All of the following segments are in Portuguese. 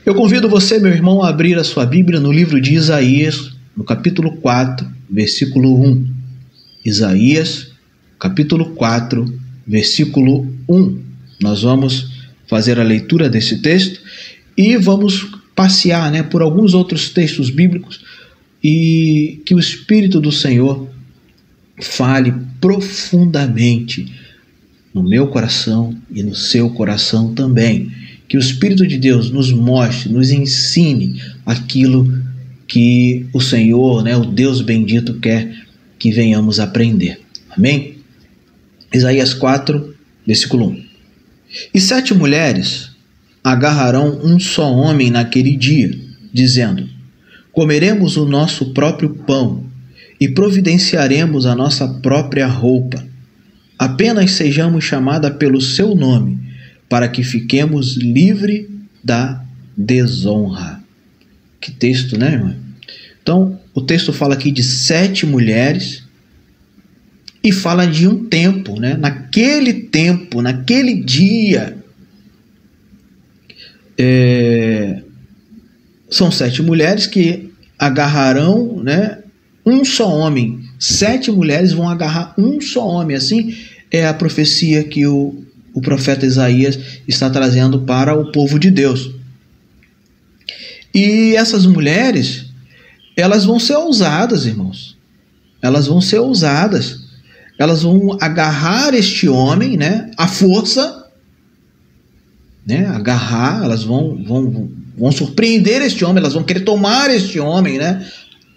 Eu convido você, meu irmão, a abrir a sua Bíblia no livro de Isaías, no capítulo 4, versículo 1. Isaías, capítulo 4, versículo 1. Nós vamos fazer a leitura desse texto e vamos passear, por alguns outros textos bíblicos e que o Espírito do Senhor fale profundamente no meu coração e no seu coração também. Que o Espírito de Deus nos mostre, nos ensine aquilo que o Senhor, o Deus bendito, quer que venhamos aprender. Amém? Isaías 4, versículo 1. E 7 mulheres agarrarão um só homem naquele dia, dizendo: comeremos o nosso próprio pão e providenciaremos a nossa própria roupa. Apenas sejamos chamadas pelo seu nome, para que fiquemos livres da desonra. Que texto, né, irmão? Então, o texto fala aqui de 7 mulheres e fala de um tempo, naquele tempo, naquele dia. São 7 mulheres que agarrarão, um só homem. 7 mulheres vão agarrar um só homem. Assim é a profecia que o profeta Isaías está trazendo para o povo de Deus. E essas mulheres, elas vão ser ousadas, irmãos. Elas vão ser ousadas. Elas vão agarrar este homem, à força, agarrar, elas vão surpreender este homem, elas vão querer tomar este homem,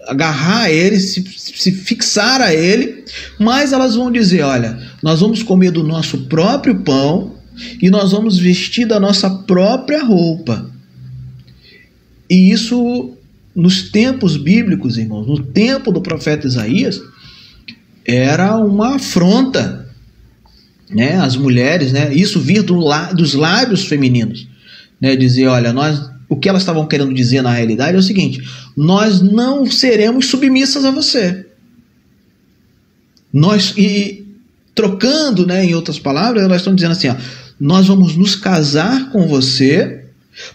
agarrar ele, se fixar a ele, mas elas vão dizer: olha, nós vamos comer do nosso próprio pão e nós vamos vestir da nossa própria roupa. E isso, nos tempos bíblicos, irmãos, no tempo do profeta Isaías, era uma afronta, as mulheres, isso vir dos lábios femininos, dizer: olha, o que elas estavam querendo dizer na realidade é o seguinte: nós não seremos submissas a você. Trocando, em outras palavras, elas estão dizendo assim: nós vamos nos casar com você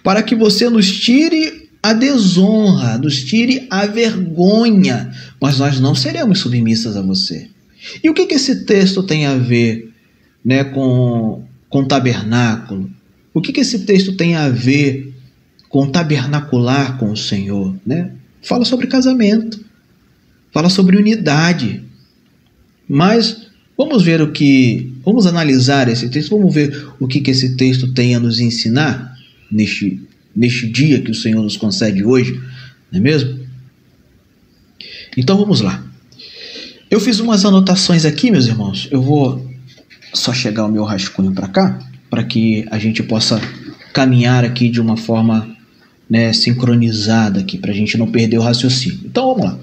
para que você nos tire a desonra, nos tire a vergonha, mas nós não seremos submissas a você. E o que esse texto tem a ver, com tabernáculo? O que esse texto tem a ver com tabernacular com o Senhor? Fala sobre casamento, fala sobre unidade. Mas vamos analisar esse texto, vamos ver o que esse texto tem a nos ensinar neste dia que o Senhor nos concede hoje, não é mesmo? Então vamos lá. Eu fiz umas anotações aqui, meus irmãos. Eu vou só chegar o meu rascunho para cá, para que a gente possa caminhar aqui de uma forma sincronizada aqui, para a gente não perder o raciocínio. Então vamos lá.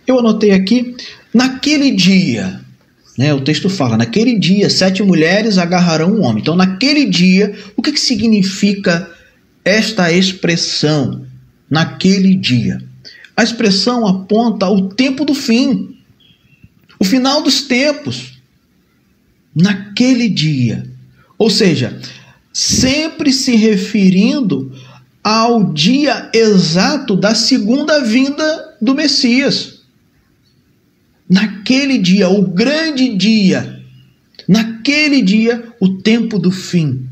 Eu anotei aqui: naquele dia, o texto fala, naquele dia 7 mulheres agarrarão um homem. Então naquele dia, o que significa esta expressão, naquele dia? A expressão aponta o tempo do fim, o final dos tempos, naquele dia. Ou seja, sempre se referindo ao dia exato da segunda vinda do Messias. Naquele dia, o grande dia, naquele dia, o tempo do fim.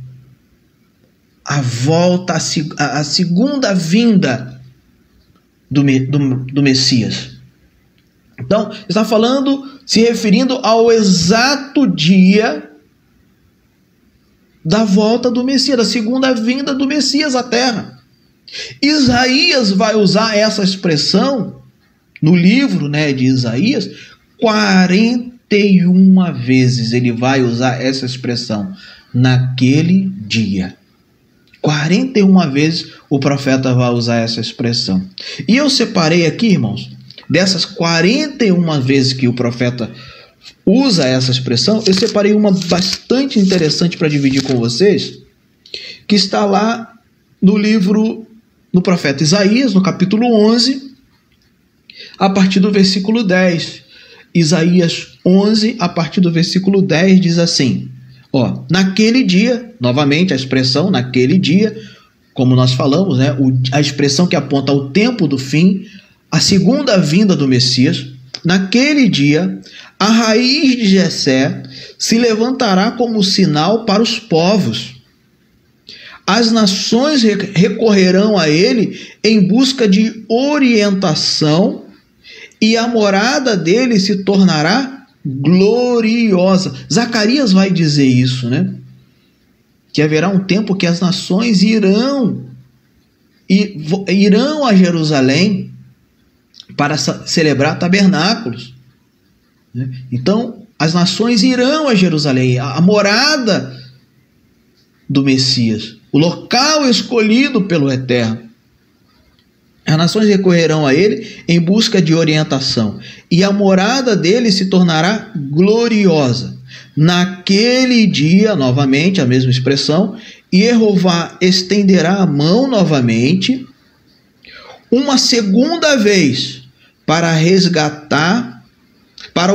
A volta, a segunda vinda do Messias. Então, está falando, se referindo ao exato dia da volta do Messias, da segunda vinda do Messias à Terra. Isaías vai usar essa expressão no livro de Isaías 41 vezes. Ele vai usar essa expressão, naquele dia. 41 vezes o profeta vai usar essa expressão. E eu separei aqui, irmãos, dessas 41 vezes que o profeta usa essa expressão, eu separei uma bastante interessante para dividir com vocês, que está lá no livro, no profeta Isaías, no capítulo 11, a partir do versículo 10. Isaías 11, a partir do versículo 10, diz assim: naquele dia, novamente a expressão naquele dia, como nós falamos, né, a expressão que aponta ao tempo do fim, a segunda vinda do Messias. Naquele dia, a raiz de Jessé se levantará como sinal para os povos. As nações recorrerão a ele em busca de orientação e a morada dele se tornará gloriosa. Zacarias vai dizer isso, né? Que haverá um tempo que as nações irão a Jerusalém para celebrar tabernáculos. Então, as nações irão a Jerusalém, a morada do Messias, o local escolhido pelo Eterno. As nações recorrerão a ele em busca de orientação, e a morada dele se tornará gloriosa. Naquele dia, novamente, a mesma expressão, Jeová estenderá a mão novamente, uma segunda vez, para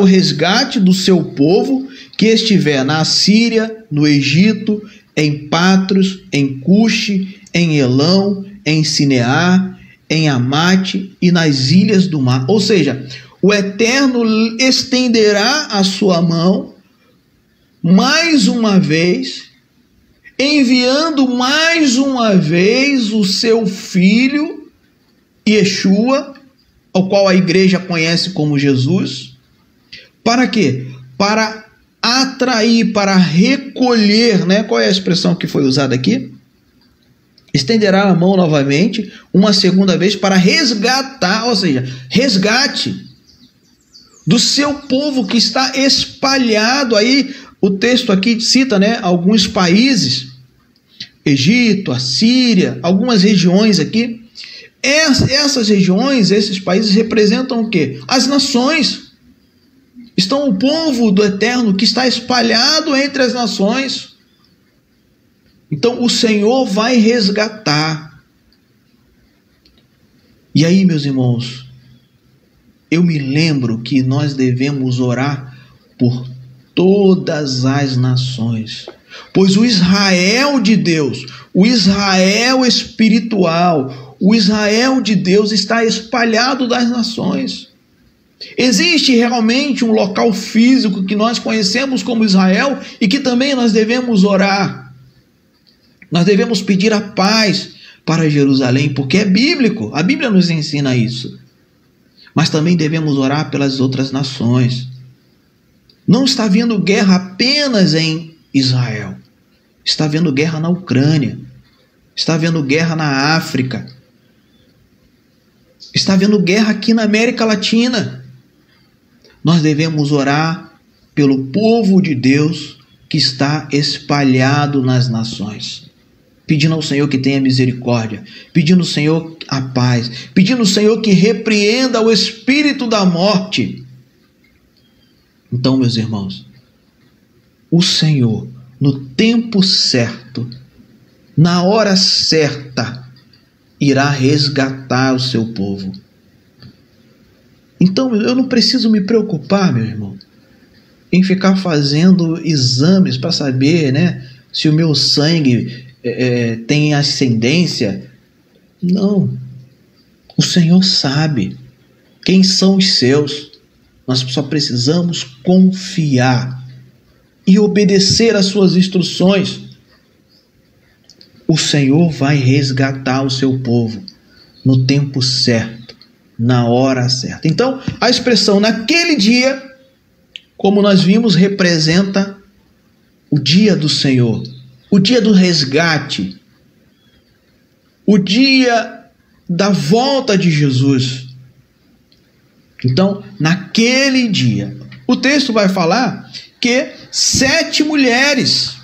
o resgate do seu povo que estiver na Assíria, no Egito, em Patros, em Cuxi, em Elão, em Sinear, em Amate e nas ilhas do mar. Ou seja, o Eterno estenderá a sua mão mais uma vez, enviando mais uma vez o seu filho, Yeshua, ao qual a igreja conhece como Jesus. Para quê? Para atrair, para recolher, né? Qual é a expressão que foi usada aqui? Estenderá a mão novamente, uma segunda vez, para resgatar, ou seja, resgate do seu povo que está espalhado. Aí o texto aqui cita, né, alguns países, Egito, Assíria, algumas regiões aqui. Essas regiões, esses países representam o quê? As nações. Estão o povo do Eterno que está espalhado entre as nações. Então o Senhor vai resgatar. E aí, meus irmãos, eu me lembro que nós devemos orar por todas as nações, pois o Israel de Deus, o Israel espiritual, o Israel de Deus está espalhado das nações. Existe realmente um local físico que nós conhecemos como Israel e que também nós devemos orar. Nós devemos pedir a paz para Jerusalém, porque é bíblico, a Bíblia nos ensina isso. Mas também devemos orar pelas outras nações. Não está havendo guerra apenas em Israel. Está havendo guerra na Ucrânia. Está havendo guerra na África. Está havendo guerra aqui na América Latina. Nós devemos orar pelo povo de Deus que está espalhado nas nações, pedindo ao Senhor que tenha misericórdia, pedindo ao Senhor a paz, pedindo ao Senhor que repreenda o espírito da morte. Então, meus irmãos, o Senhor, no tempo certo, na hora certa, irá resgatar o seu povo. Então, eu não preciso me preocupar, meu irmão, em ficar fazendo exames para saber, né, se o meu sangue tem ascendência. Não. O Senhor sabe quem são os seus. Nós só precisamos confiar e obedecer às suas instruções. O Senhor vai resgatar o seu povo no tempo certo, na hora certa. Então, a expressão naquele dia, como nós vimos, representa o dia do Senhor, o dia do resgate, o dia da volta de Jesus. Então, naquele dia, o texto vai falar que 7 mulheres,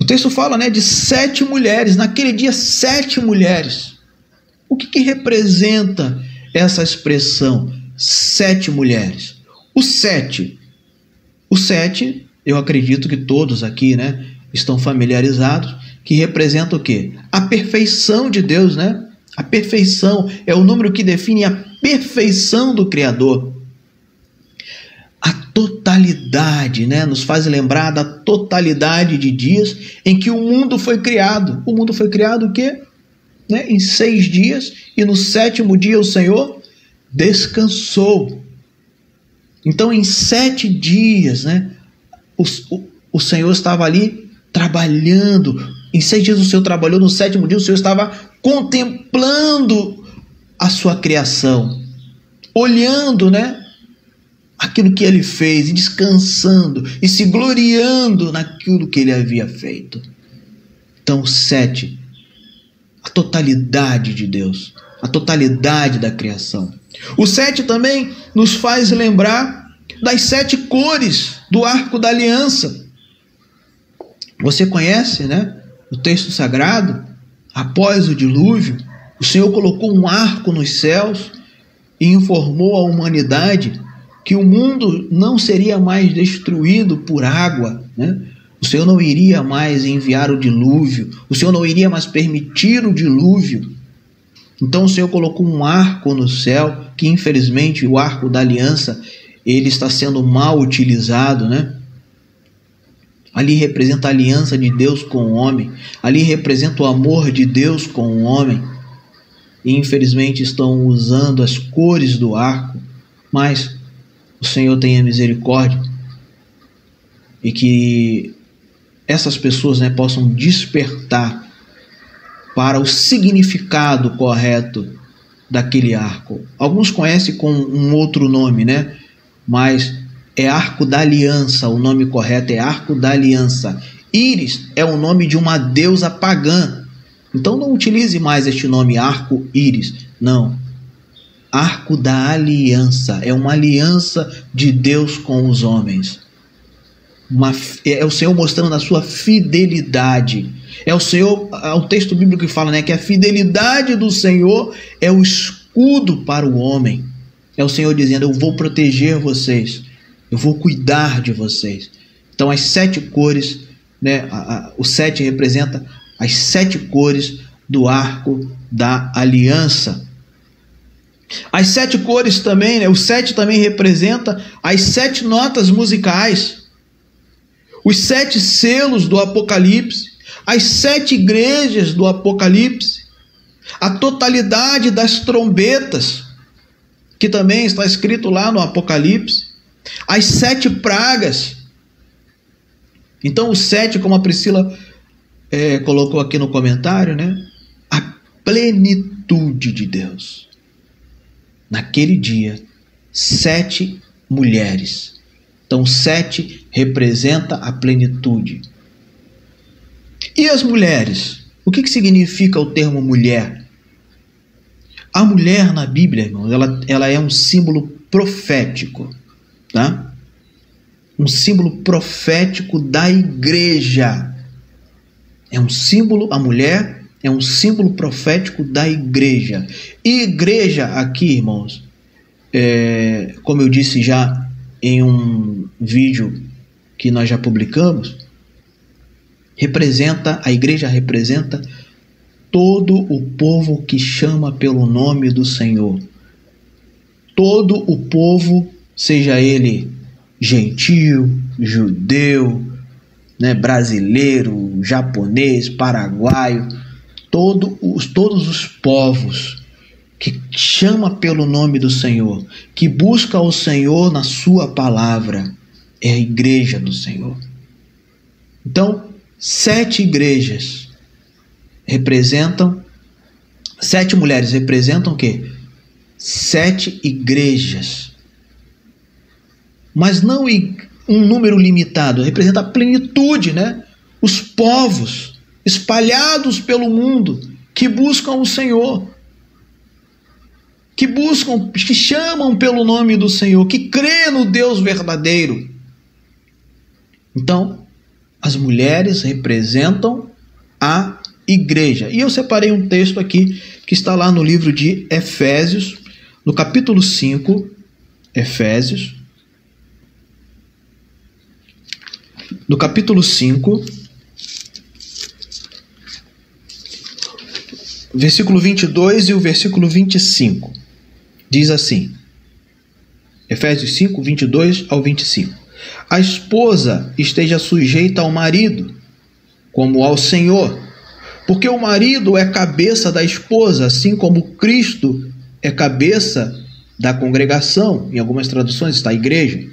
o texto fala, né, de 7 mulheres, naquele dia 7 mulheres. O que representa essa expressão, 7 mulheres? O 7, eu acredito que todos aqui, né, estão familiarizados, que representa o quê? A perfeição de Deus, né? A perfeição é o número que define a perfeição do Criador. a totalidade, né? Nos faz lembrar da totalidade de dias em que o mundo foi criado. O mundo foi criado o quê? Né? Em 6 dias, e no 7º dia o Senhor descansou. Então, em 7 dias, né, o Senhor estava ali trabalhando. Em 6 dias o Senhor trabalhou, no 7º dia o Senhor estava contemplando a sua criação, olhando, né, aquilo que ele fez, e descansando, e se gloriando naquilo que ele havia feito. Então, 7, a totalidade de Deus, a totalidade da criação. O 7 também nos faz lembrar das 7 cores do arco da aliança. Você conhece, né, o texto sagrado? Após o dilúvio, o Senhor colocou um arco nos céus e informou à humanidade que o mundo não seria mais destruído por água, né? O Senhor não iria mais enviar o dilúvio, o Senhor não iria mais permitir o dilúvio. Então o Senhor colocou um arco no céu, que infelizmente o arco da aliança, ele está sendo mal utilizado, né? Ali representa a aliança de Deus com o homem, ali representa o amor de Deus com o homem. E infelizmente estão usando as cores do arco, mas o Senhor tenha misericórdia e que essas pessoas, né, possam despertar para o significado correto daquele arco. Alguns conhecem com um outro nome, né? Mas é arco da aliança, o nome correto é arco da aliança. Íris é o nome de uma deusa pagã. Então não utilize mais este nome arco-íris, não. Arco da aliança, é uma aliança de Deus com os homens. É o Senhor mostrando a sua fidelidade. É o texto bíblico que fala, né, que a fidelidade do Senhor é o escudo para o homem. É o Senhor dizendo: eu vou proteger vocês, eu vou cuidar de vocês. Então as 7 cores, né, o 7 representa as 7 cores do arco da aliança. As 7 cores também, né, o 7 também representa as 7 notas musicais, os 7 selos do Apocalipse, as 7 igrejas do Apocalipse, a totalidade das trombetas, que também está escrito lá no Apocalipse, as 7 pragas. Então o 7, como a Priscila colocou aqui no comentário, né, a plenitude de Deus. Naquele dia, 7 mulheres. Então 7 representa a plenitude. E as mulheres? O que significa o termo mulher? A mulher na Bíblia, irmãos, ela é um símbolo profético, tá? Um símbolo profético da igreja. É um símbolo, a mulher é um símbolo profético da igreja. E igreja aqui, irmãos, como eu disse já em um vídeo que nós já publicamos, a igreja representa todo o povo que chama pelo nome do Senhor. Todo o povo, seja ele gentil, judeu, né, brasileiro, japonês, paraguaio, todos os povos que chama pelo nome do Senhor, que busca o Senhor na sua palavra, é a igreja do Senhor. Então, 7 igrejas representam, 7 mulheres representam o quê? 7 igrejas. Mas não um número limitado, representa a plenitude, né? Os povos espalhados pelo mundo que buscam o Senhor, que chamam pelo nome do Senhor, que crê no Deus verdadeiro. Então, as mulheres representam a igreja. E eu separei um texto aqui que está lá no livro de Efésios, no capítulo 5, Efésios, no capítulo 5, versículo 22 e o versículo 25. Diz assim, Efésios 5, 22 ao 25. A esposa esteja sujeita ao marido, como ao Senhor, porque o marido é cabeça da esposa, assim como Cristo é cabeça da congregação, em algumas traduções está a igreja,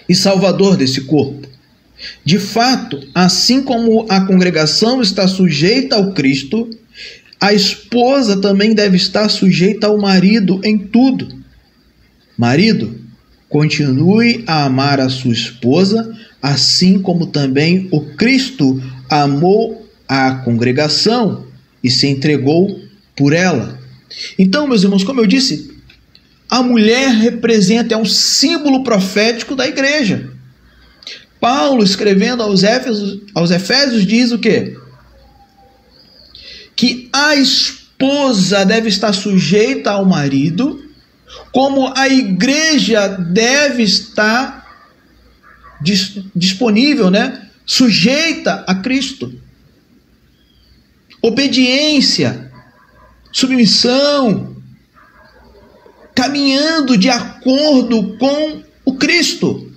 e salvador desse corpo. De fato, assim como a congregação está sujeita ao Cristo, a esposa também deve estar sujeita ao marido em tudo. Marido, continue a amar a sua esposa, assim como também o Cristo amou a congregação e se entregou por ela. Então, meus irmãos, como eu disse, a mulher representa, é um símbolo profético da igreja. Paulo, escrevendo aos Efésios, diz o quê? Que a esposa deve estar sujeita ao marido, como a igreja deve estar disponível, né? Sujeita a Cristo. Obediência, submissão, caminhando de acordo com o Cristo.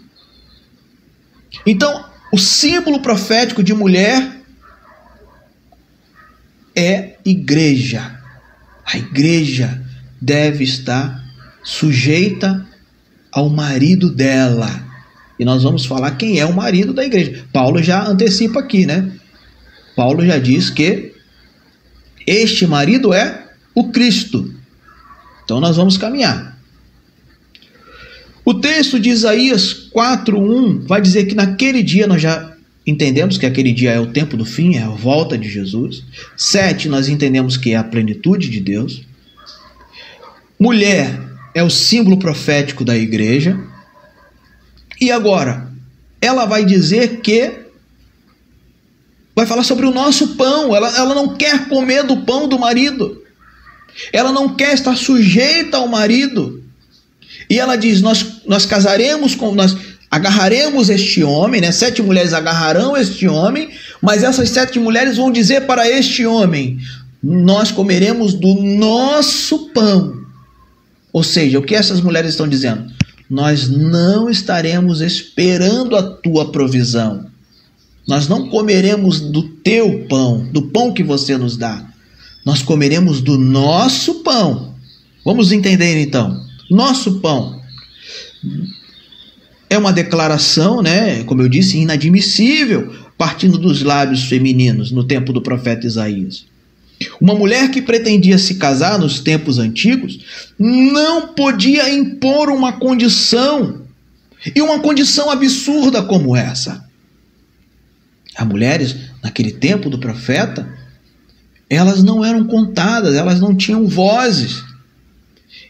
Então, o símbolo profético de mulher é igreja. A igreja deve estar sujeita ao marido dela. E nós vamos falar quem é o marido da igreja. Paulo já antecipa aqui, né? Paulo já diz que este marido é o Cristo. Então nós vamos caminhar. O texto de Isaías 4:1 vai dizer que naquele dia, nós já entendemos que aquele dia é o tempo do fim, é a volta de Jesus. 7, nós entendemos que é a plenitude de Deus. Mulher é o símbolo profético da igreja. E agora, ela vai dizer que vai falar sobre o nosso pão. Ela não quer comer do pão do marido. Ela não quer estar sujeita ao marido. E ela diz, nós casaremos com... Nós agarraremos este homem, né? 7 mulheres agarrarão este homem, mas essas 7 mulheres vão dizer para este homem, nós comeremos do nosso pão. Ou seja, o que essas mulheres estão dizendo? Nós não estaremos esperando a tua provisão. Nós não comeremos do teu pão, do pão que você nos dá. Nós comeremos do nosso pão. Vamos entender então. Nosso pão é uma declaração, né, como eu disse, inadmissível, partindo dos lábios femininos no tempo do profeta Isaías. Uma mulher que pretendia se casar nos tempos antigos não podia impor uma condição, e uma condição absurda como essa. As mulheres, naquele tempo do profeta, elas não eram contadas, elas não tinham vozes.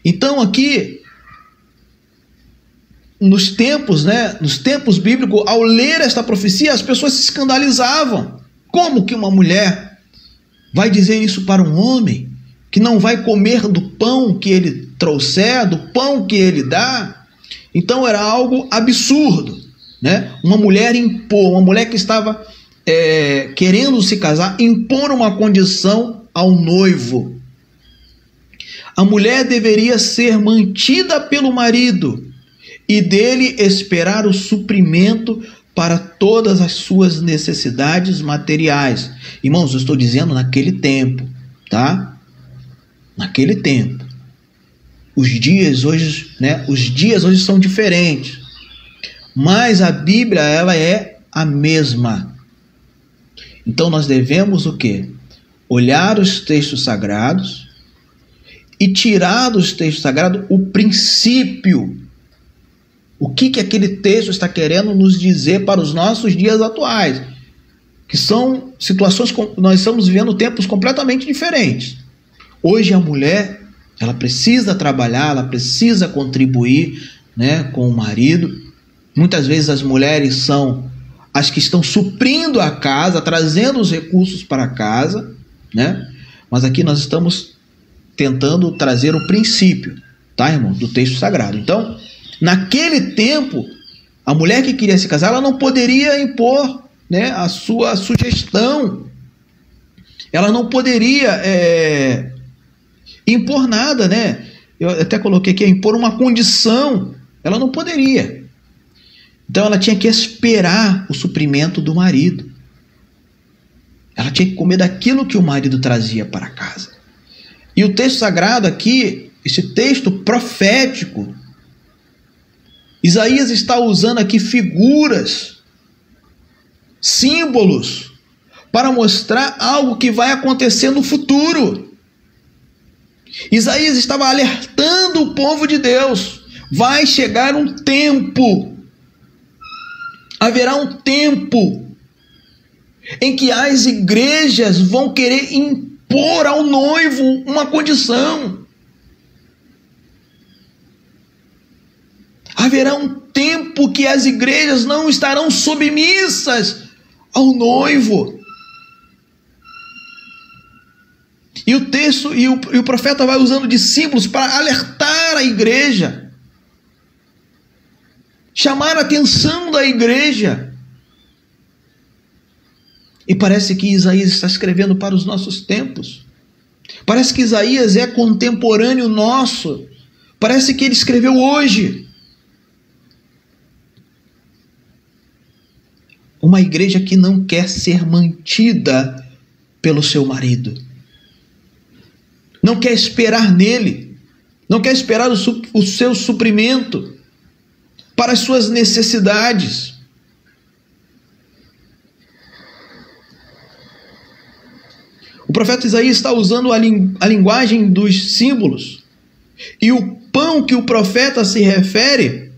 Então aqui, nos tempos bíblicos, ao ler esta profecia, as pessoas se escandalizavam. Como que uma mulher vai dizer isso para um homem que não vai comer do pão que ele trouxer, do pão que ele dá? Então era algo absurdo, né? Uma mulher impor, uma mulher que estava querendo se casar, impor uma condição ao noivo. A mulher deveria ser mantida pelo marido e dele esperar o suprimento para todas as suas necessidades materiais. Irmãos, eu estou dizendo naquele tempo, tá? Naquele tempo. Os dias hoje são diferentes, mas a Bíblia, ela é a mesma. Então nós devemos o quê? Olhar os textos sagrados e tirar dos textos sagrados o princípio. O que aquele texto está querendo nos dizer para os nossos dias atuais? Que são situações, nós estamos vivendo tempos completamente diferentes. Hoje a mulher, ela precisa trabalhar, ela precisa contribuir, né, com o marido. Muitas vezes as mulheres são as que estão suprindo a casa, trazendo os recursos para casa, né? Mas aqui nós estamos tentando trazer o princípio, tá, irmão, do texto sagrado. Então, naquele tempo, a mulher que queria se casar, ela não poderia impor, né, a sua sugestão. Ela não poderia impor nada, né? eu até coloquei aqui, impor uma condição. Ela não poderia. Então ela tinha que esperar o suprimento do marido. Ela tinha que comer daquilo que o marido trazia para casa. E o texto sagrado aqui, esse texto profético, Isaías está usando aqui figuras, símbolos, para mostrar algo que vai acontecer no futuro. Isaías estava alertando o povo de Deus. Vai chegar um tempo, haverá um tempo em que as igrejas vão querer impor ao noivo uma condição. Haverá um tempo que as igrejas não estarão submissas ao noivo. E o texto e o profeta vai usando de símbolos para alertar a igreja, chamar a atenção da igreja. E parece que Isaías está escrevendo para os nossos tempos. Parece que Isaías é contemporâneo nosso. Parece que ele escreveu hoje. Uma igreja que não quer ser mantida pelo seu marido. Não quer esperar nele. Não quer esperar o seu suprimento para as suas necessidades. O profeta Isaías está usando a linguagem dos símbolos. E o pão que o profeta se refere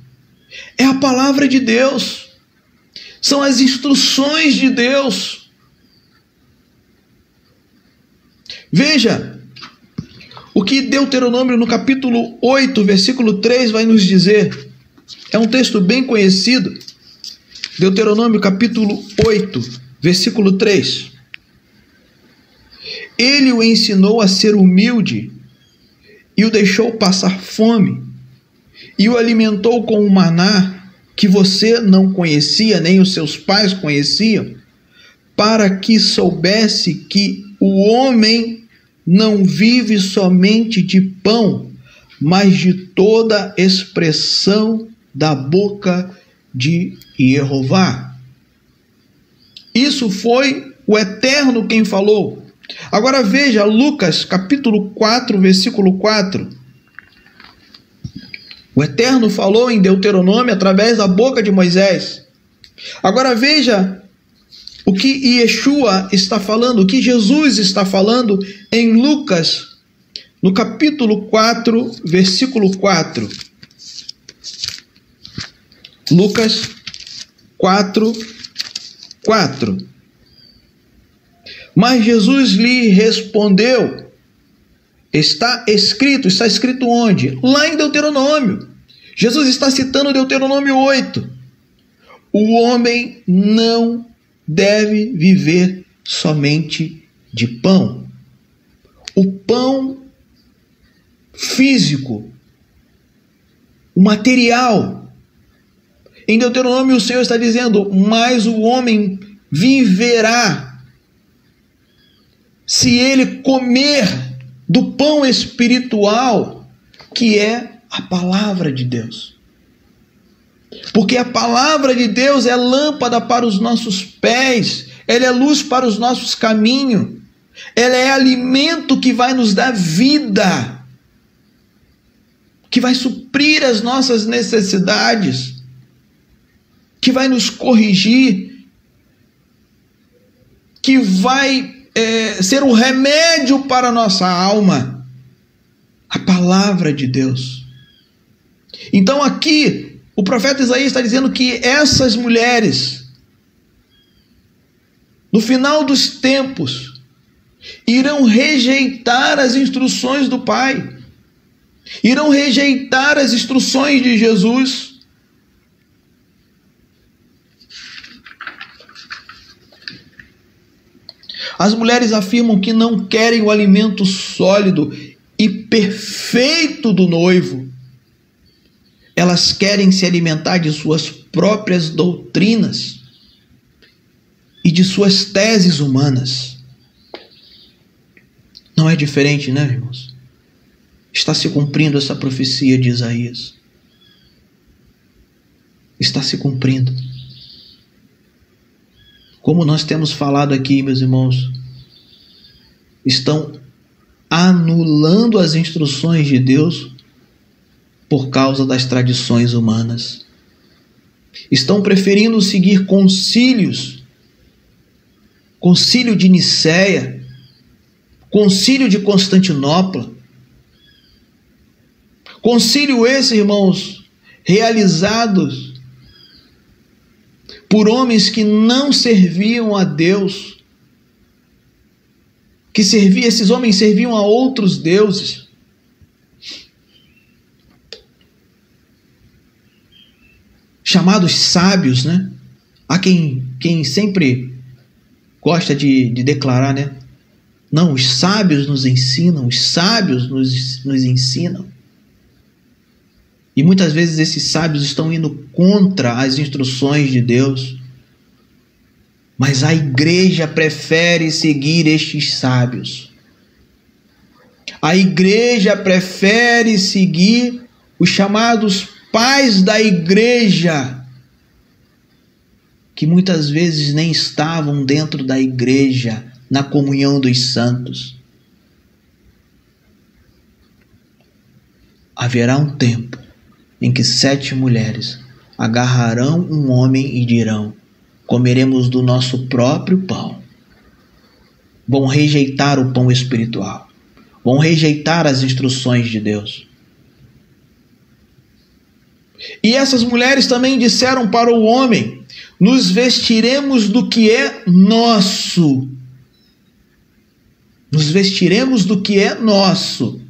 é a palavra de Deus. São as instruções de Deus. Veja o que Deuteronômio no capítulo 8, versículo 3 vai nos dizer. É um texto bem conhecido. Deuteronômio capítulo 8, versículo 3. Ele o ensinou a ser humilde e o deixou passar fome e o alimentou com o maná que você não conhecia, nem os seus pais conheciam, para que soubesse que o homem não vive somente de pão, mas de toda expressão da boca de Jeová. Isso foi o Eterno quem falou. Agora veja Lucas capítulo 4, versículo 4. O Eterno falou em Deuteronômio através da boca de Moisés. Agora veja o que Yeshua está falando, o que Jesus está falando em Lucas, no capítulo 4, versículo 4. Lucas 4, 4. Mas Jesus lhe respondeu, está escrito onde? Lá em Deuteronômio. Jesus está citando Deuteronômio 8. O homem não deve viver somente de pão. O pão físico, o material. Em Deuteronômio o Senhor está dizendo, mas o homem viverá se ele comer do pão espiritual, que é a palavra de Deus. Porque a palavra de Deus é lâmpada para os nossos pés, ela é luz para os nossos caminhos, ela é alimento que vai nos dar vida, que vai suprir as nossas necessidades, que vai nos corrigir, que vai ser um remédio para a nossa alma, a palavra de Deus. Então aqui o profeta Isaías está dizendo que essas mulheres, no final dos tempos, irão rejeitar as instruções do Pai, irão rejeitar as instruções de Jesus. As mulheres afirmam que não querem o alimento sólido e perfeito do noivo. Elas querem se alimentar de suas próprias doutrinas e de suas teses humanas. Não é diferente, né, irmãos? Está se cumprindo essa profecia de Isaías. Está se cumprindo. Como nós temos falado aqui, meus irmãos, estão anulando as instruções de Deus por causa das tradições humanas. Estão preferindo seguir concílios, concílio de Nicéia, concílio de Constantinopla. Concílio esse, irmãos, realizados por homens que não serviam a Deus, esses homens serviam a outros deuses. Chamados sábios, né? Há quem sempre gosta de declarar, né? Não, os sábios nos ensinam, os sábios nos ensinam. E muitas vezes esses sábios estão indo contra as instruções de Deus. Mas a igreja prefere seguir estes sábios. A igreja prefere seguir os chamados pais da igreja, que muitas vezes nem estavam dentro da igreja, na comunhão dos santos. Haverá um tempo em que 7 mulheres agarrarão um homem e dirão: comeremos do nosso próprio pão. Vão rejeitar o pão espiritual. Vão rejeitar as instruções de Deus. E essas mulheres também disseram para o homem: nos vestiremos do que é nosso. Nos vestiremos do que é nosso.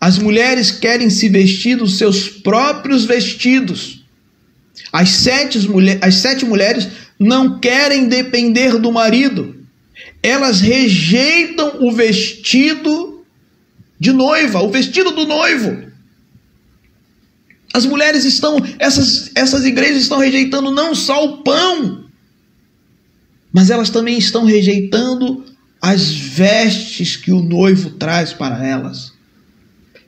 As mulheres querem se vestir dos seus próprios vestidos. As 7 mulheres não querem depender do marido. Elas rejeitam o vestido de noiva, o vestido do noivo. As mulheres essas igrejas estão rejeitando não só o pão, mas elas também estão rejeitando as vestes que o noivo traz para elas.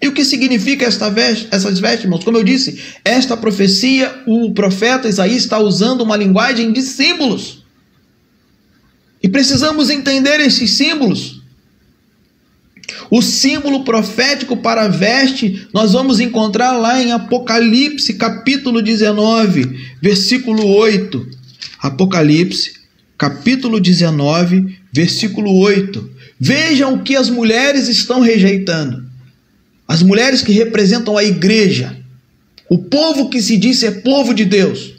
E o que significa essas vestes, irmãos? Como eu disse, esta profecia, o profeta Isaías está usando uma linguagem de símbolos. E precisamos entender esses símbolos. O símbolo profético para a veste, nós vamos encontrar lá em Apocalipse, capítulo 19, versículo 8. Apocalipse, capítulo 19, versículo 8. Vejam o que as mulheres estão rejeitando. As mulheres que representam a igreja, o povo que se diz ser povo de Deus.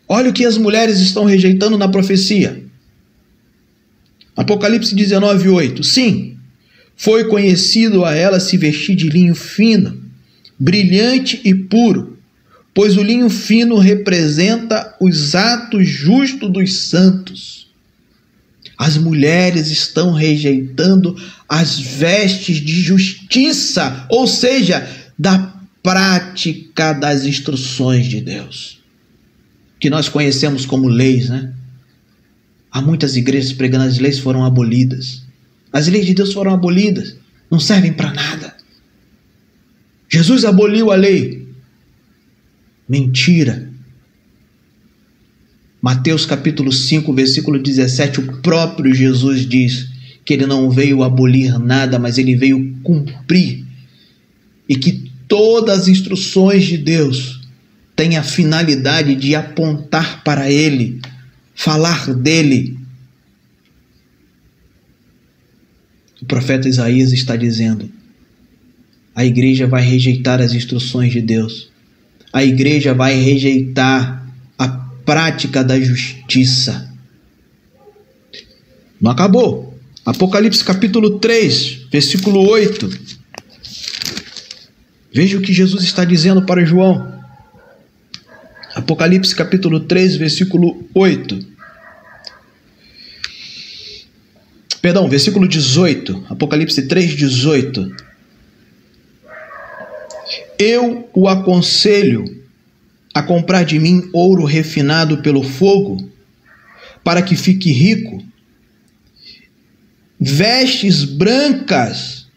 Olha o que as mulheres estão rejeitando na profecia. Apocalipse 19, 8. Sim, foi conhecido a ela se vestir de linho fino, brilhante e puro, pois o linho fino representa os atos justos dos santos. As mulheres estão rejeitando as vestes de justiça, ou seja, da prática das instruções de Deus, que nós conhecemos como leis, né? Há muitas igrejas pregando as leis foram abolidas. As leis de Deus foram abolidas, não servem para nada. Jesus aboliu a lei. Mentira. Mateus capítulo 5, versículo 17, o próprio Jesus diz que ele não veio abolir nada, mas ele veio cumprir. E que todas as instruções de Deus têm a finalidade de apontar para ele, falar dele. O profeta Isaías está dizendo: a igreja vai rejeitar as instruções de Deus. A igreja vai rejeitar a prática da justiça. Não acabou. Apocalipse capítulo 3, versículo 8. Veja o que Jesus está dizendo para João. Apocalipse capítulo 3, versículo 8. Perdão, versículo 18. Apocalipse 3, 18. Eu o aconselho a comprar de mim ouro refinado pelo fogo, para que fique rico, vestes brancas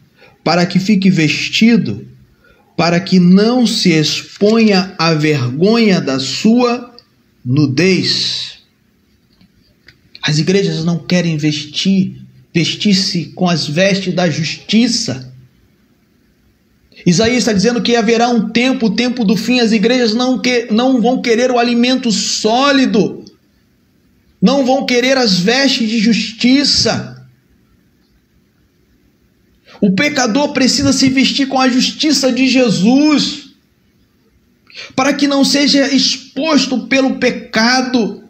para que fique vestido, para que não se exponha à vergonha da sua nudez. As igrejas não querem vestir-se com as vestes da justiça. Isaías está dizendo que haverá um tempo, o tempo do fim. As igrejas não vão querer o alimento sólido, não vão querer as vestes de justiça. O pecador precisa se vestir com a justiça de Jesus, para que não seja exposto pelo pecado,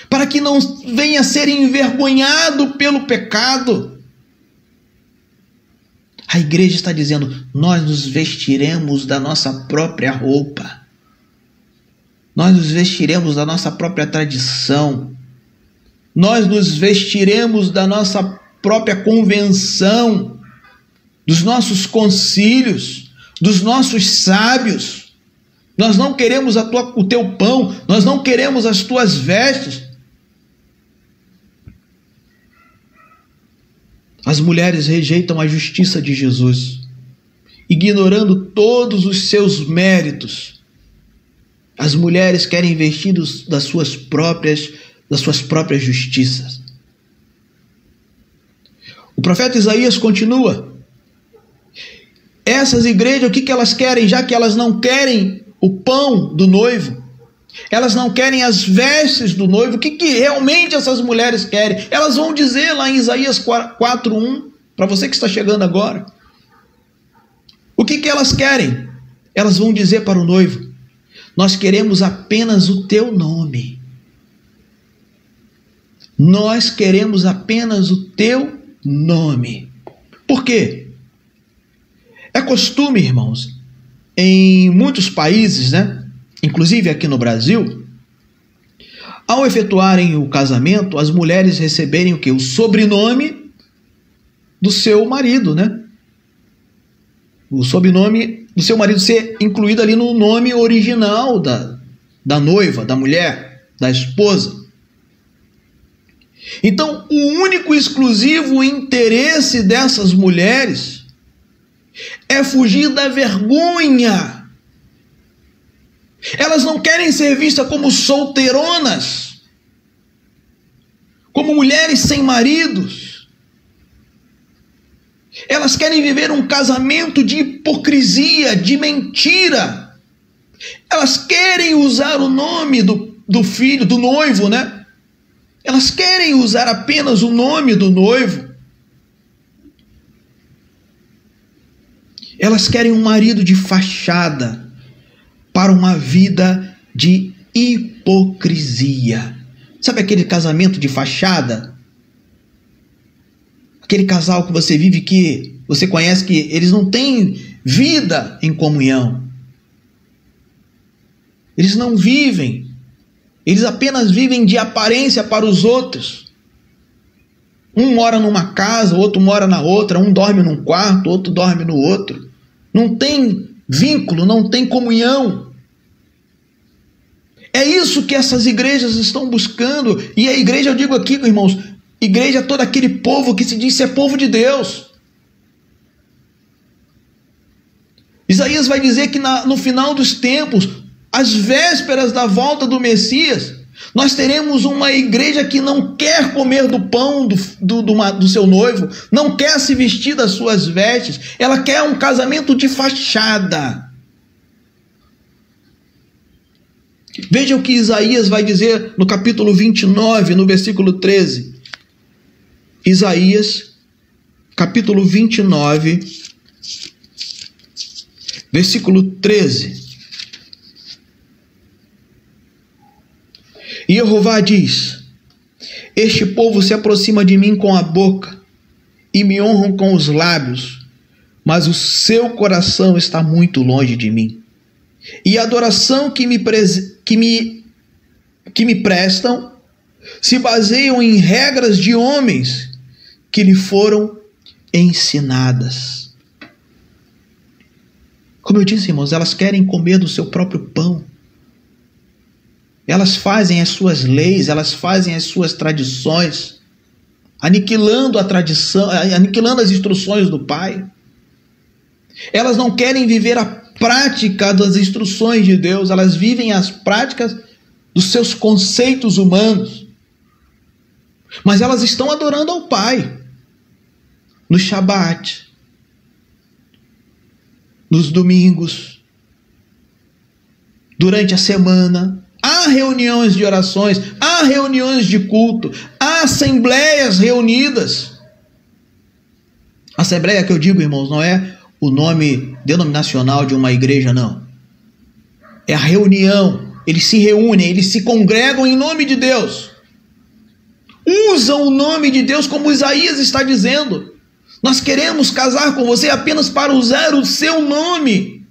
para que não venha a ser envergonhado pelo pecado. A igreja está dizendo: nós nos vestiremos da nossa própria roupa, nós nos vestiremos da nossa própria tradição, nós nos vestiremos da nossa própria convenção, dos nossos concílios, dos nossos sábios. Nós não queremos o teu pão, nós não queremos as tuas vestes. As mulheres rejeitam a justiça de Jesus, ignorando todos os seus méritos. As mulheres querem vestir das suas próprias justiças. O profeta Isaías continua. Essas igrejas, o que elas querem? Já que elas não querem o pão do noivo, elas não querem as vestes do noivo, o que realmente essas mulheres querem? Elas vão dizer lá em Isaías 4:1, para você que está chegando agora, o que elas querem? Elas vão dizer para o noivo: nós queremos apenas o teu nome. Nós queremos apenas o teu nome. Por quê? É costume, irmãos, em muitos países, né? Inclusive aqui no Brasil, ao efetuarem o casamento, as mulheres receberem o quê? O sobrenome do seu marido, né? O sobrenome do seu marido ser incluído ali no nome original da noiva, da mulher, da esposa. Então, o único e exclusivo interesse dessas mulheres é fugir da vergonha. Elas não querem ser vistas como solteironas, como mulheres sem maridos. Elas querem viver um casamento de hipocrisia, de mentira. Elas querem usar o nome do filho, do noivo, né? Elas querem usar apenas o nome do noivo. Elas querem um marido de fachada para uma vida de hipocrisia. Sabe aquele casamento de fachada? Aquele casal que você vive, que você conhece, que eles não têm vida em comunhão. Eles não vivem. Eles apenas vivem de aparência para os outros. Um mora numa casa, o outro mora na outra, um dorme num quarto, o outro dorme no outro. Não tem vínculo, não tem comunhão. É isso que essas igrejas estão buscando. E a igreja, eu digo aqui, irmãos, igreja é todo aquele povo que se diz ser povo de Deus. Isaías vai dizer que no final dos tempos, às vésperas da volta do Messias, nós teremos uma igreja que não quer comer do pão do seu noivo, não quer se vestir das suas vestes, ela quer um casamento de fachada. Veja o que Isaías vai dizer no capítulo 29, no versículo 13. Isaías, capítulo 29, versículo 13. E Jeová diz: este povo se aproxima de mim com a boca e me honram com os lábios, mas o seu coração está muito longe de mim. E a adoração que me prestam se baseiam em regras de homens que lhe foram ensinadas. Como eu disse, irmãos, elas querem comer do seu próprio pão. Elas fazem as suas leis, elas fazem as suas tradições aniquilando a tradição, aniquilando as instruções do Pai. Elas não querem viver a prática das instruções de Deus, elas vivem as práticas dos seus conceitos humanos. Mas elas estão adorando ao Pai no Shabat, nos domingos, durante a semana. Há reuniões de orações, há reuniões de culto, há assembleias reunidas. Assembleia que eu digo, irmãos, não é o nome denominacional de uma igreja, não. É a reunião. Eles se reúnem, eles se congregam em nome de Deus. Usam o nome de Deus, como Isaías está dizendo. Nós queremos casar com você apenas para usar o seu nome,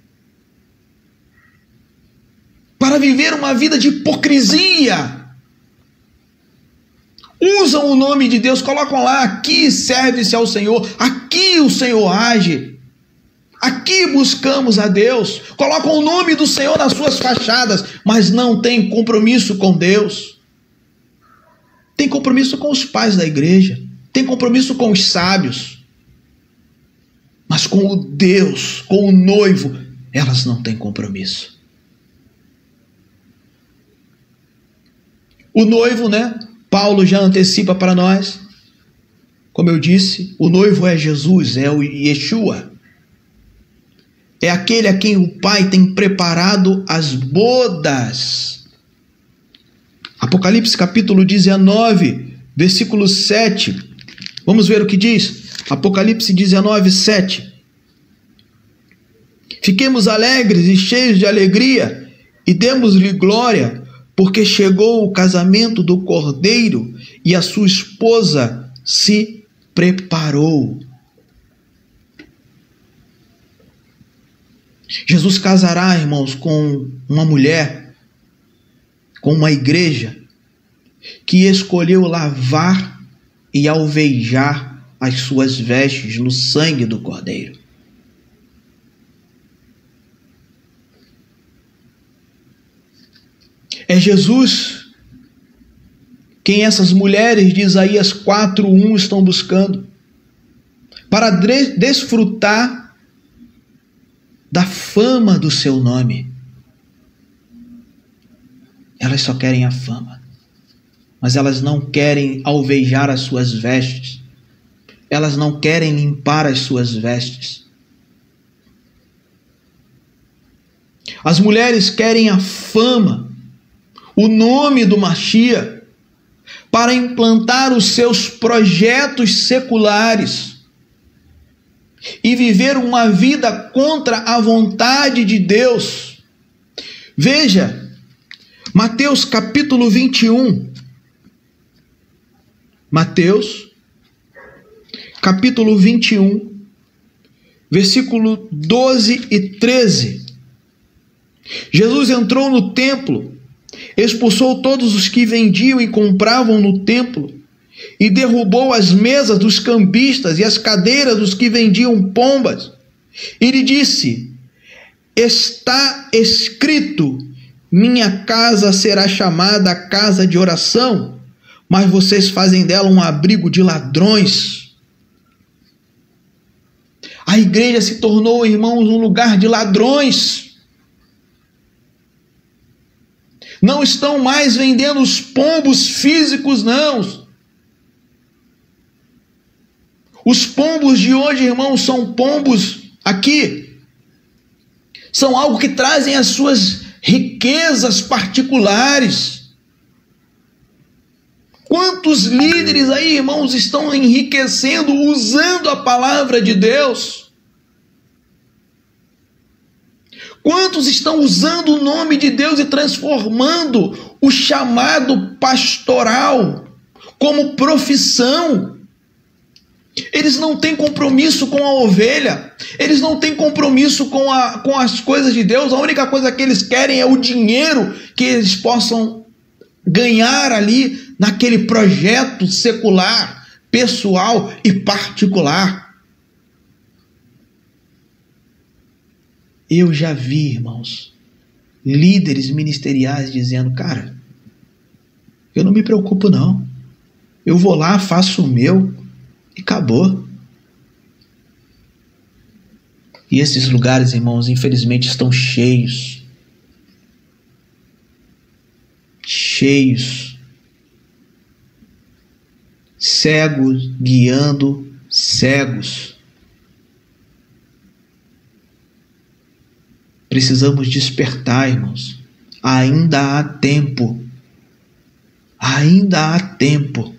para viver uma vida de hipocrisia. Usam o nome de Deus, colocam lá: aqui serve-se ao Senhor, aqui o Senhor age, aqui buscamos a Deus. Colocam o nome do Senhor nas suas fachadas, mas não tem compromisso com Deus. Tem compromisso com os pais da igreja, tem compromisso com os sábios, mas com o Deus, com o noivo, elas não têm compromisso. O noivo, né? Paulo já antecipa para nós. Como eu disse, o noivo é Jesus, é o Yeshua. É aquele a quem o Pai tem preparado as bodas. Apocalipse capítulo 19, versículo 7. Vamos ver o que diz. Apocalipse 19, 7. Fiquemos alegres e cheios de alegria e demos-lhe glória, porque chegou o casamento do Cordeiro e a sua esposa se preparou. Jesus casará, irmãos, com uma mulher, com uma igreja que escolheu lavar e alvejar as suas vestes no sangue do Cordeiro. É Jesus quem essas mulheres de Isaías 4:1 estão buscando para desfrutar da fama do seu nome. Elas só querem a fama, mas elas não querem alvejar as suas vestes, elas não querem limpar as suas vestes. As mulheres querem a fama, o nome do Mashiach, para implantar os seus projetos seculares e viver uma vida contra a vontade de Deus. Veja, Mateus capítulo 21. Mateus capítulo 21, versículo 12 e 13. Jesus entrou no templo, expulsou todos os que vendiam e compravam no templo e derrubou as mesas dos cambistas e as cadeiras dos que vendiam pombas. E lhe disse: está escrito, minha casa será chamada casa de oração, mas vocês fazem dela um abrigo de ladrões. A igreja se tornou, irmãos, um lugar de ladrões. Não estão mais vendendo os pombos físicos, não. Os pombos de hoje, irmãos, são pombos aqui. São algo que trazem as suas riquezas particulares. Quantos líderes aí, irmãos, estão enriquecendo usando a palavra de Deus? Quantos estão usando o nome de Deus e transformando o chamado pastoral como profissão? Eles não têm compromisso com a ovelha, eles não têm compromisso com as coisas de Deus. A única coisa que eles querem é o dinheiro que eles possam ganhar ali naquele projeto secular, pessoal e particular. Eu já vi, irmãos, líderes ministeriais dizendo: cara, eu não me preocupo não. Eu vou lá, faço o meu e acabou. E esses lugares, irmãos, infelizmente estão cheios. Cheios. Cegos guiando cegos. Precisamos despertar, irmãos. Ainda há tempo. Ainda há tempo.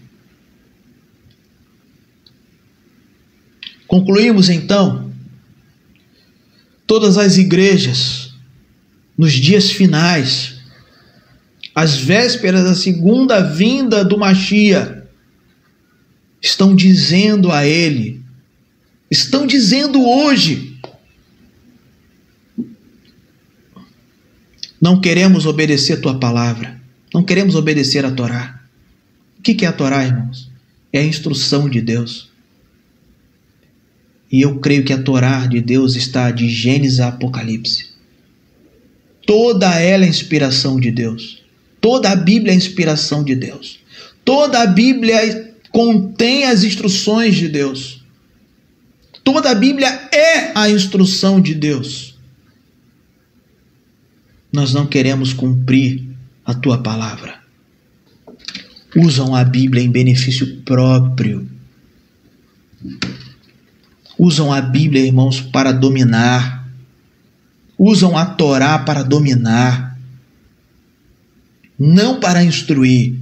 Concluímos então. Todas as igrejas, nos dias finais, às vésperas da segunda vinda do Machia, estão dizendo a ele, estão dizendo hoje: não queremos obedecer a tua palavra, não queremos obedecer a Torá. O que é a Torá, irmãos? É a instrução de Deus. E eu creio que a Torá de Deus está de Gênesis a Apocalipse. Toda ela é inspiração de Deus. Toda a Bíblia é inspiração de Deus. Toda a Bíblia contém as instruções de Deus. Toda a Bíblia é a instrução de Deus. Nós não queremos cumprir a tua palavra. Usam a Bíblia em benefício próprio. Usam a Bíblia, irmãos, para dominar. Usam a Torá para dominar. Não para instruir.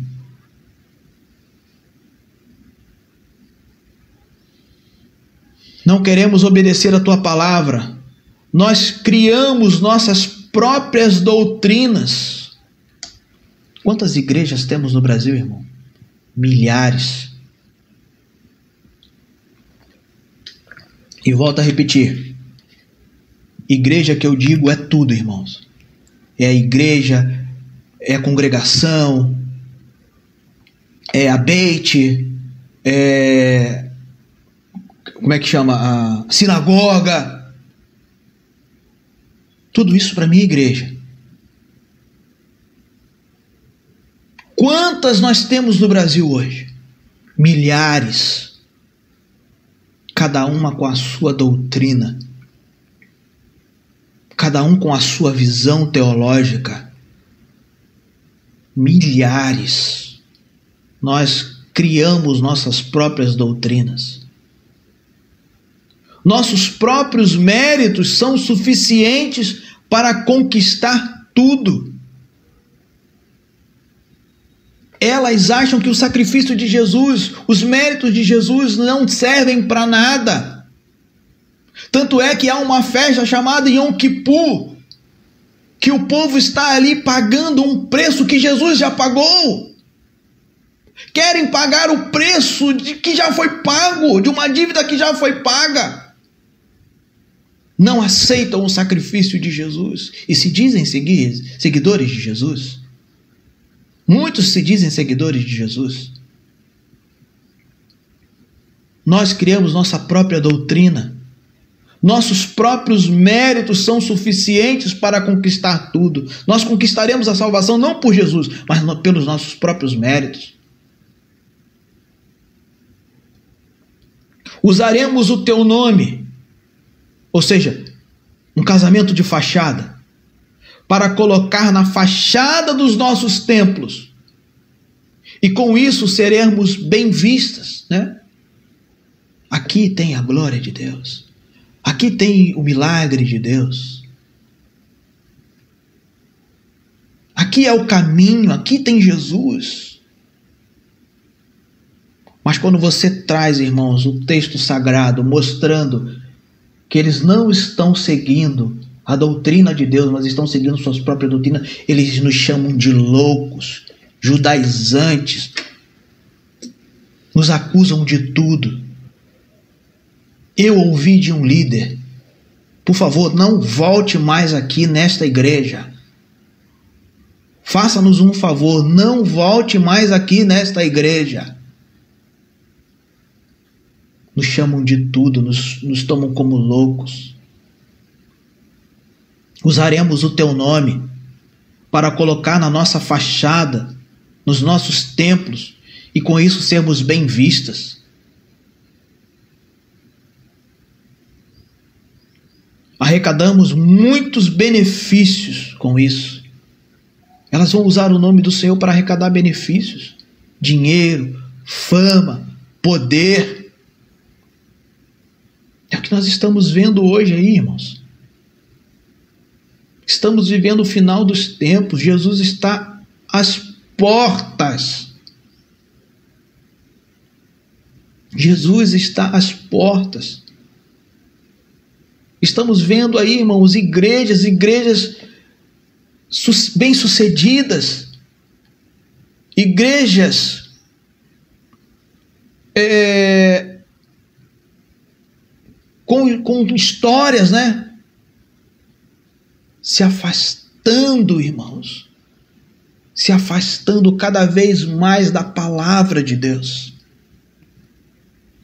Não queremos obedecer a tua palavra. Nós criamos nossas próprias doutrinas. Quantas igrejas temos no Brasil, irmão? Milhares. E volto a repetir. Igreja que eu digo é tudo, irmãos. É a igreja, é a congregação, é a Beit, como é que chama? A sinagoga. Tudo isso para mim é igreja. Quantas nós temos no Brasil hoje? Milhares. Cada uma com a sua doutrina. Cada um com a sua visão teológica. Milhares. Nós criamos nossas próprias doutrinas. Nossos próprios méritos são suficientes para conquistar tudo. Elas acham que o sacrifício de Jesus, os méritos de Jesus não servem para nada. Tanto é que há uma festa chamada Yom Kippur, que o povo está ali pagando um preço que Jesus já pagou. Querem pagar o preço que já foi pago, de uma dívida que já foi paga. Não aceitam o sacrifício de Jesus e se dizem seguidores de Jesus. Muitos se dizem seguidores de Jesus. Nós criamos nossa própria doutrina. Nossos próprios méritos são suficientes para conquistar tudo. Nós conquistaremos a salvação não por Jesus, mas pelos nossos próprios méritos. Usaremos o teu nome, ou seja, um casamento de fachada, para colocar na fachada dos nossos templos. E com isso seremos bem vistas, né? Aqui tem a glória de Deus. Aqui tem o milagre de Deus. Aqui é o caminho, aqui tem Jesus. Mas quando você traz, irmãos, o texto sagrado mostrando que eles não estão seguindo a doutrina de Deus, mas estão seguindo suas próprias doutrinas, eles nos chamam de loucos, judaizantes, nos acusam de tudo. Eu ouvi de um líder: por favor, não volte mais aqui nesta igreja. Faça-nos um favor, não volte mais aqui nesta igreja. Nos chamam de tudo, nos tomam como loucos. Usaremos o teu nome para colocar na nossa fachada, nos nossos templos, e com isso sermos bem vistas. Arrecadamos muitos benefícios com isso. Elas vão usar o nome do Senhor para arrecadar benefícios, dinheiro, fama, poder. É o que nós estamos vendo hoje aí, irmãos. Estamos vivendo o final dos tempos. Jesus está às portas. Jesus está às portas. Estamos vendo aí, irmãos, igrejas bem-sucedidas, igrejas com histórias, né? Se afastando, irmãos, se afastando cada vez mais da palavra de Deus.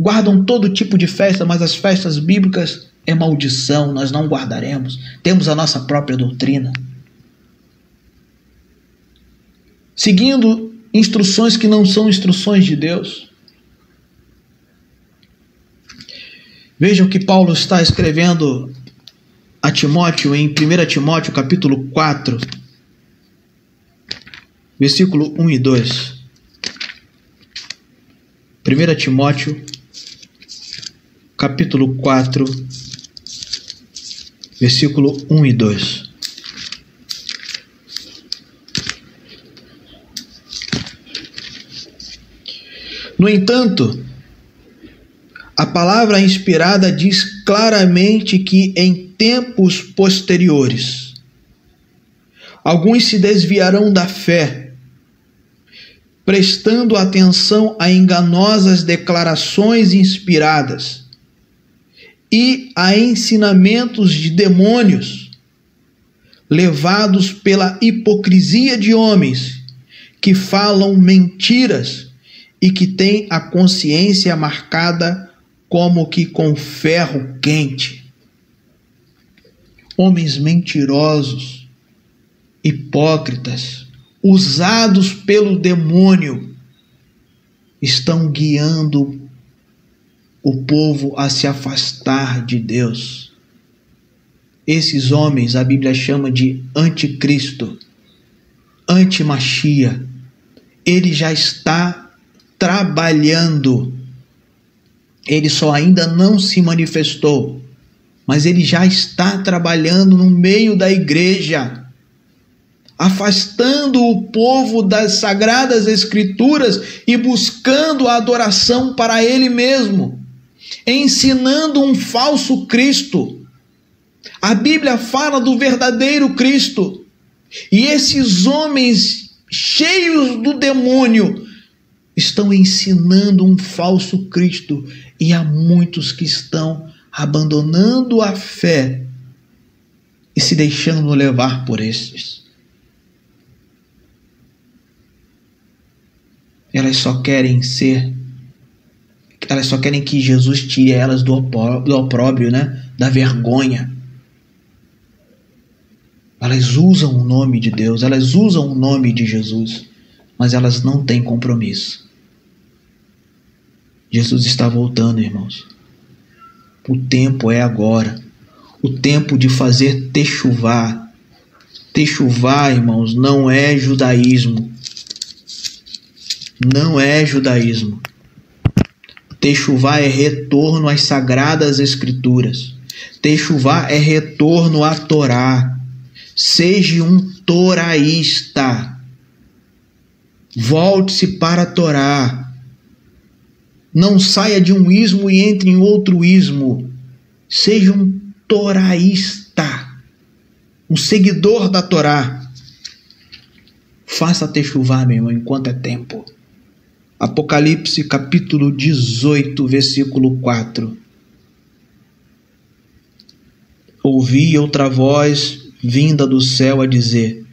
Guardam todo tipo de festa, mas as festas bíblicas é maldição, nós não guardaremos. Temos a nossa própria doutrina. Seguindo instruções que não são instruções de Deus. Vejam o que Paulo está escrevendo a Timóteo em 1 Timóteo capítulo 4, versículo 1 e 2. 1 Timóteo capítulo 4, versículo 1 e 2. No entanto, a palavra inspirada diz claramente que em tempos posteriores alguns se desviarão da fé, prestando atenção a enganosas declarações inspiradas e a ensinamentos de demônios, levados pela hipocrisia de homens que falam mentiras e que têm a consciência marcada como que com ferro quente. Homens mentirosos, hipócritas, usados pelo demônio, estão guiando o povo a se afastar de Deus. Esses homens a Bíblia chama de anticristo, antimachia. Ele já está trabalhando. Ele só ainda não se manifestou, mas ele já está trabalhando no meio da igreja, afastando o povo das sagradas escrituras e buscando a adoração para ele mesmo, ensinando um falso Cristo. A Bíblia fala do verdadeiro Cristo, e esses homens cheios do demônio estão ensinando um falso Cristo, e há muitos que estão abandonando a fé e se deixando levar por estes. Elas só querem que Jesus tire elas do opróbrio, né? Da vergonha. Elas usam o nome de Deus, elas usam o nome de Jesus, mas elas não têm compromisso. Jesus está voltando, irmãos. O tempo é agora. O tempo de fazer techuvá. Techuvá, irmãos, não é judaísmo. Não é judaísmo. Techuvá é retorno às sagradas escrituras. Techuvá é retorno à Torá. Seja um toraísta. Volte-se para a Torá. Não saia de um ismo e entre em outro ismo. Seja um toraísta, um seguidor da Torá. Faça techuvá, meu irmão, enquanto é tempo. Apocalipse capítulo 18, versículo 4. Ouvi outra voz vinda do céu a dizer: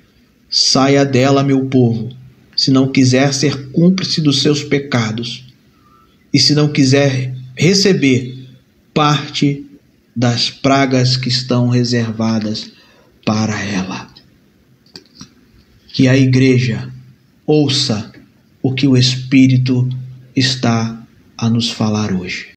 saia dela, meu povo, se não quiser ser cúmplice dos seus pecados, e se não quiser receber parte das pragas que estão reservadas para ela. Que a igreja ouça o que o Espírito está a nos falar hoje.